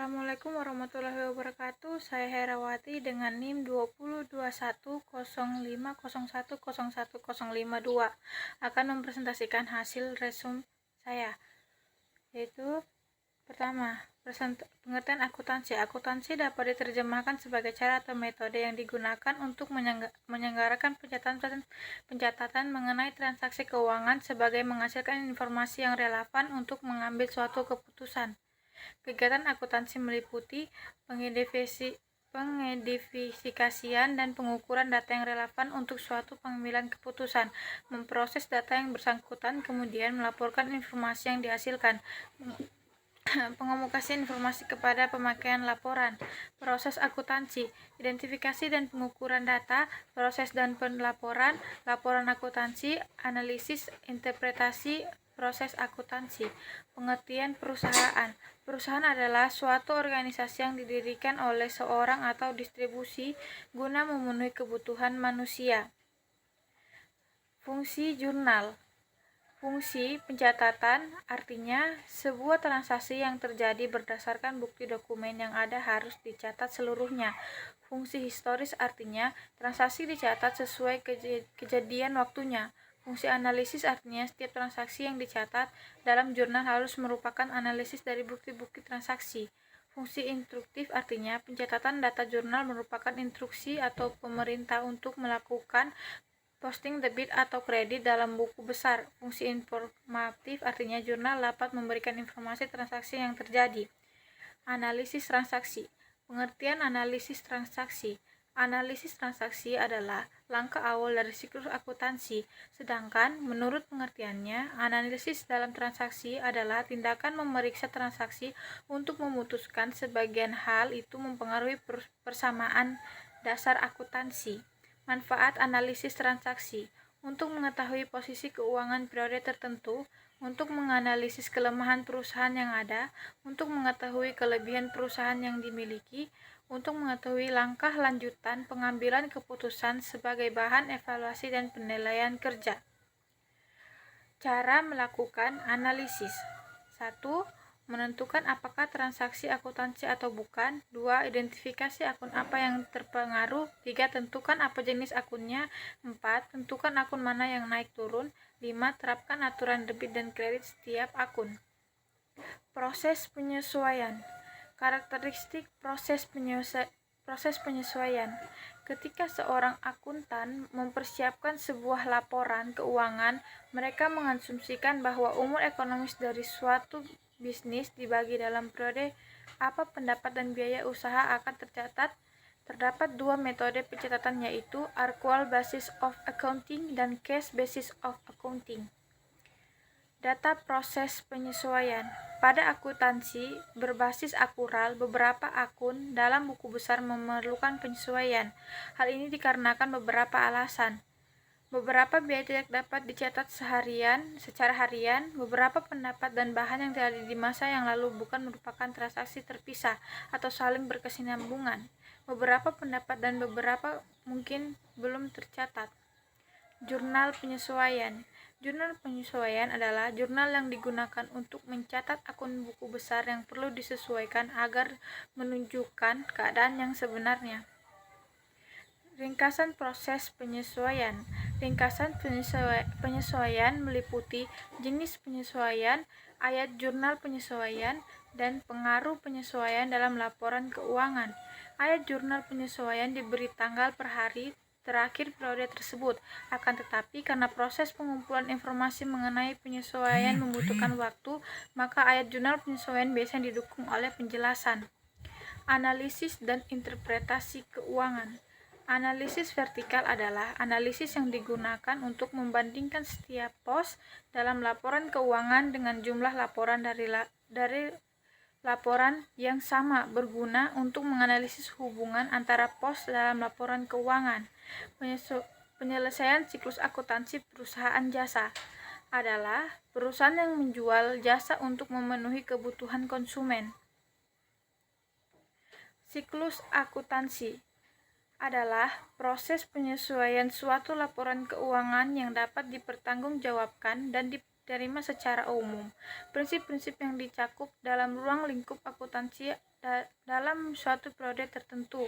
Assalamualaikum warahmatullahi wabarakatuh. Saya Herawati dengan NIM 202105010152 akan mempresentasikan hasil resum saya, yaitu pertama, pengertian akuntansi. Akuntansi dapat diterjemahkan sebagai cara atau metode yang digunakan untuk menyelenggarakan pencatatan mengenai transaksi keuangan sebagai menghasilkan informasi yang relevan untuk mengambil suatu keputusan. Kegiatan akuntansi meliputi pengidentifikasian dan pengukuran data yang relevan untuk suatu pengambilan keputusan, memproses data yang bersangkutan, kemudian melaporkan informasi yang dihasilkan, pengomunikasian informasi kepada pemakaian laporan. Proses akuntansi, identifikasi dan pengukuran data, proses dan pelaporan, laporan akuntansi, analisis, interpretasi, proses akuntansi. Pengertian perusahaan. Perusahaan adalah suatu organisasi yang didirikan oleh seorang atau distribusi guna memenuhi kebutuhan manusia. Fungsi jurnal. Fungsi pencatatan artinya sebuah transaksi yang terjadi berdasarkan bukti dokumen yang ada harus dicatat seluruhnya. Fungsi historis artinya transaksi dicatat sesuai kejadian waktunya. Fungsi analisis artinya setiap transaksi yang dicatat dalam jurnal harus merupakan analisis dari bukti-bukti transaksi. Fungsi instruktif artinya pencatatan data jurnal merupakan instruksi atau pemerintah untuk melakukan posting debit atau kredit dalam buku besar. Fungsi informatif artinya jurnal dapat memberikan informasi transaksi yang terjadi. Analisis transaksi. Pengertian analisis transaksi. Analisis transaksi adalah langkah awal dari siklus akuntansi, sedangkan menurut pengertiannya, analisis dalam transaksi adalah tindakan memeriksa transaksi untuk memutuskan sebagian hal itu mempengaruhi persamaan dasar akuntansi. Manfaat analisis transaksi. Untuk mengetahui posisi keuangan periode tertentu, untuk menganalisis kelemahan perusahaan yang ada, untuk mengetahui kelebihan perusahaan yang dimiliki, untuk mengetahui langkah lanjutan pengambilan keputusan sebagai bahan evaluasi dan penilaian kerja. Cara melakukan analisis. 1. Menentukan apakah transaksi akuntansi atau bukan. 2. Identifikasi akun apa yang terpengaruh. 3. Tentukan apa jenis akunnya. 4. Tentukan akun mana yang naik turun. 5. Terapkan aturan debit dan kredit setiap akun. Proses penyesuaian. Karakteristik proses penyesuaian. Ketika seorang akuntan mempersiapkan sebuah laporan keuangan, mereka mengasumsikan bahwa umur ekonomis dari suatu bisnis dibagi dalam periode apa pendapat dan biaya usaha akan tercatat. Terdapat dua metode pencatatan, yaitu accrual basis of accounting dan cash basis of accounting. Data proses penyesuaian. Pada akuntansi berbasis akural, beberapa akun dalam buku besar memerlukan penyesuaian. Hal ini dikarenakan beberapa alasan. Beberapa biaya tidak dapat dicatat secara harian. Beberapa pendapat dan bahan yang terjadi di masa yang lalu bukan merupakan transaksi terpisah atau saling berkesinambungan. Beberapa pendapat dan beberapa mungkin belum tercatat. Jurnal penyesuaian. Jurnal penyesuaian adalah jurnal yang digunakan untuk mencatat akun buku besar yang perlu disesuaikan agar menunjukkan keadaan yang sebenarnya. Ringkasan proses penyesuaian. Ringkasan penyesuaian meliputi jenis penyesuaian, ayat jurnal penyesuaian, dan pengaruh penyesuaian dalam laporan keuangan. Ayat jurnal penyesuaian diberi tanggal per hari terakhir periode tersebut. Akan tetapi, karena proses pengumpulan informasi mengenai penyesuaian membutuhkan waktu, maka ayat jurnal penyesuaian biasanya didukung oleh penjelasan. Analisis dan interpretasi keuangan. Analisis vertikal adalah analisis yang digunakan untuk membandingkan setiap pos dalam laporan keuangan dengan jumlah laporan dari laporan yang sama, berguna untuk menganalisis hubungan antara pos dalam laporan keuangan. Penyelesaian siklus akuntansi perusahaan jasa adalah perusahaan yang menjual jasa untuk memenuhi kebutuhan konsumen. Siklus akuntansi adalah proses penyesuaian suatu laporan keuangan yang dapat dipertanggungjawabkan dan diterima secara umum. Prinsip-prinsip yang dicakup dalam ruang lingkup akuntansi dalam suatu periode tertentu.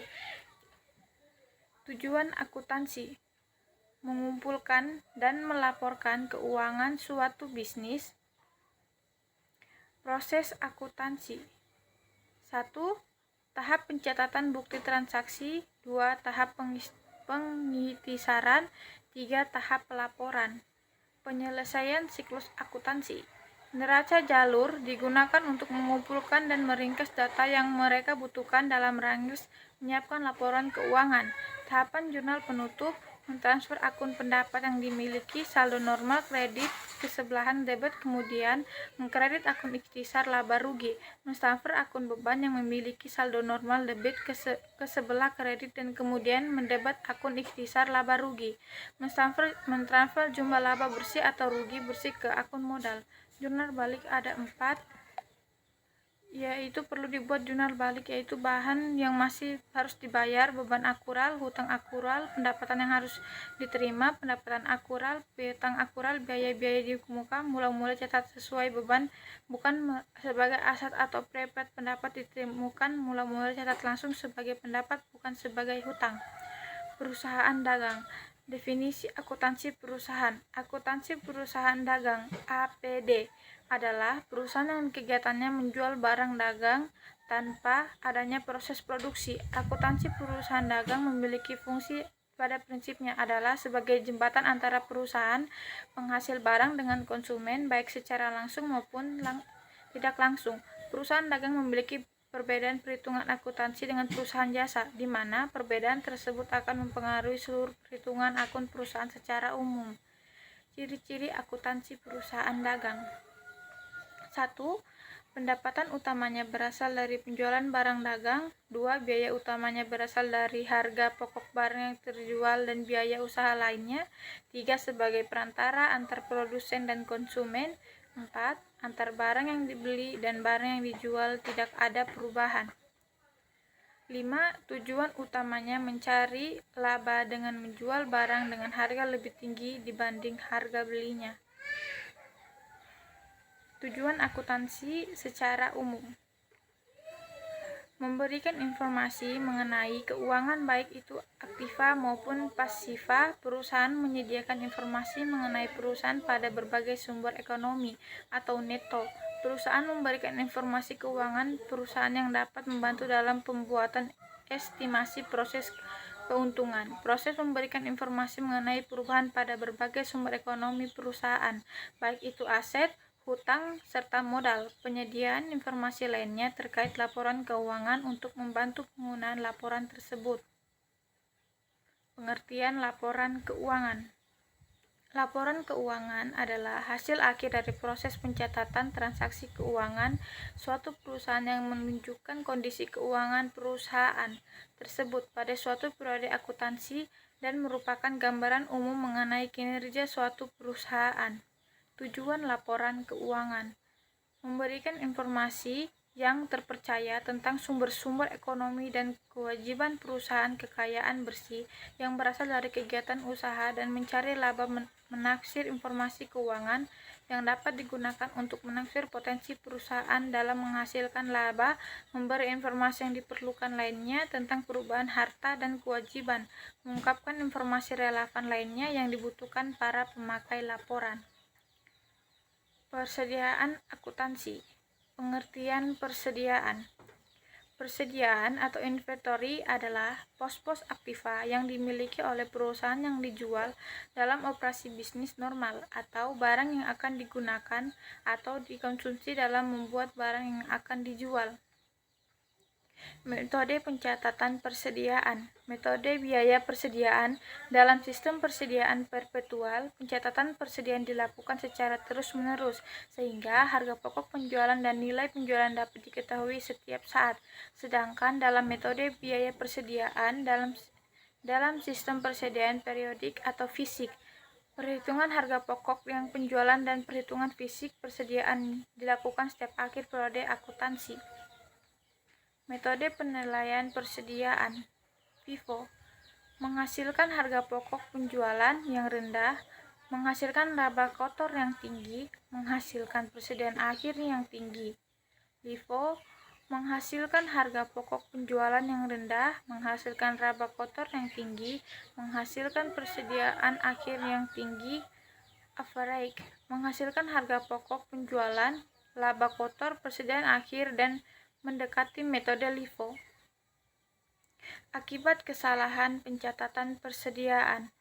Tujuan akuntansi: mengumpulkan dan melaporkan keuangan suatu bisnis. Proses akuntansi: 1. Tahap pencatatan bukti transaksi. 2. Tahap pengiktisaran. 3. Tahap pelaporan. Penyelesaian siklus akuntansi: neraca jalur digunakan untuk mengumpulkan dan meringkas data yang mereka butuhkan dalam rangka menyiapkan laporan keuangan. Tahapan jurnal penutup: mentransfer akun pendapat yang dimiliki saldo normal kredit ke sebelahan debit, kemudian mengkredit akun ikhtisar laba rugi. Mentransfer akun beban yang memiliki saldo normal debit ke sebelah kredit dan kemudian mendebit akun ikhtisar laba rugi. Mentransfer jumlah laba bersih atau rugi bersih ke akun modal. Jurnal balik ada 4, yaitu perlu dibuat jurnal balik, yaitu bahan yang masih harus dibayar, beban akural, hutang akural, pendapatan yang harus diterima, pendapatan akural, piutang akural, biaya-biaya di muka, mula-mula catat sesuai beban, bukan sebagai aset atau prepaid, pendapat ditemukan, mula-mula catat langsung sebagai pendapat, bukan sebagai hutang. Perusahaan dagang. Definisi akuntansi perusahaan. Akuntansi perusahaan dagang (APD) adalah perusahaan yang kegiatannya menjual barang dagang tanpa adanya proses produksi. Akuntansi perusahaan dagang memiliki fungsi pada prinsipnya adalah sebagai jembatan antara perusahaan penghasil barang dengan konsumen, baik secara langsung maupun tidak langsung. Perusahaan dagang memiliki perbedaan perhitungan akuntansi dengan perusahaan jasa, di mana perbedaan tersebut akan mempengaruhi seluruh perhitungan akun perusahaan secara umum. Ciri-ciri akuntansi perusahaan dagang: 1. Pendapatan utamanya berasal dari penjualan barang dagang. 2. Biaya utamanya berasal dari harga pokok barang yang terjual dan biaya usaha lainnya. 3. Sebagai perantara antar produsen dan konsumen. 4. Antar barang yang dibeli dan barang yang dijual tidak ada perubahan. 5. Tujuan utamanya mencari laba dengan menjual barang dengan harga lebih tinggi dibanding harga belinya. Tujuan akuntansi secara umum: memberikan informasi mengenai keuangan baik itu aktiva maupun pasiva. Perusahaan menyediakan informasi mengenai perusahaan pada berbagai sumber ekonomi atau neto. Perusahaan memberikan informasi keuangan perusahaan yang dapat membantu dalam pembuatan estimasi proses keuntungan. Proses memberikan informasi mengenai perubahan pada berbagai sumber ekonomi perusahaan, baik itu aset, hutang, serta modal. Penyediaan informasi lainnya terkait laporan keuangan untuk membantu penggunaan laporan tersebut. Pengertian laporan keuangan: laporan keuangan adalah hasil akhir dari proses pencatatan transaksi keuangan suatu perusahaan yang menunjukkan kondisi keuangan perusahaan tersebut pada suatu periode akuntansi dan merupakan gambaran umum mengenai kinerja suatu perusahaan. Tujuan laporan keuangan: memberikan informasi yang terpercaya tentang sumber-sumber ekonomi dan kewajiban perusahaan, kekayaan bersih yang berasal dari kegiatan usaha, dan mencari laba. Menaksir informasi keuangan yang dapat digunakan untuk menaksir potensi perusahaan dalam menghasilkan laba. Memberi informasi yang diperlukan lainnya tentang perubahan harta dan kewajiban. Mengungkapkan informasi relevan lainnya yang dibutuhkan para pemakai laporan. Persediaan akuntansi. Pengertian persediaan: persediaan atau inventory adalah pos-pos aktiva yang dimiliki oleh perusahaan yang dijual dalam operasi bisnis normal, atau barang yang akan digunakan atau dikonsumsi dalam membuat barang yang akan dijual. Metode pencatatan persediaan. Metode biaya persediaan. Dalam sistem persediaan perpetual, pencatatan persediaan dilakukan secara terus-menerus, sehingga harga pokok penjualan dan nilai penjualan dapat diketahui setiap saat. Sedangkan dalam metode biaya persediaan dalam sistem persediaan periodik atau fisik, perhitungan harga pokok yang penjualan dan perhitungan fisik persediaan dilakukan setiap akhir periode akuntansi. Metode penilaian persediaan FIFO: menghasilkan harga pokok penjualan yang rendah, menghasilkan laba kotor yang tinggi, menghasilkan persediaan akhir yang tinggi. LIFO: menghasilkan harga pokok penjualan yang rendah, menghasilkan laba kotor yang tinggi, menghasilkan persediaan akhir yang tinggi, average, menghasilkan harga pokok penjualan, laba kotor, persediaan akhir, dan mendekati metode LIFO. Akibat kesalahan pencatatan persediaan.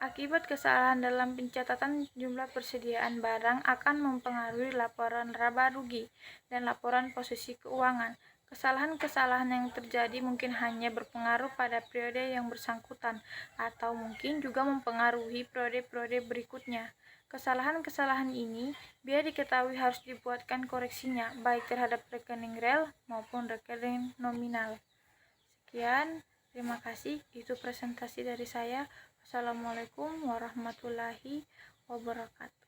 Akibat kesalahan dalam pencatatan jumlah persediaan barang akan mempengaruhi laporan laba rugi dan laporan posisi keuangan. Kesalahan-kesalahan yang terjadi mungkin hanya berpengaruh pada periode yang bersangkutan atau mungkin juga mempengaruhi periode-periode berikutnya. Kesalahan-kesalahan ini biar diketahui harus dibuatkan koreksinya baik terhadap rekening real maupun rekening nominal. Sekian, terima kasih. Itu presentasi dari saya. Wassalamualaikum warahmatullahi wabarakatuh.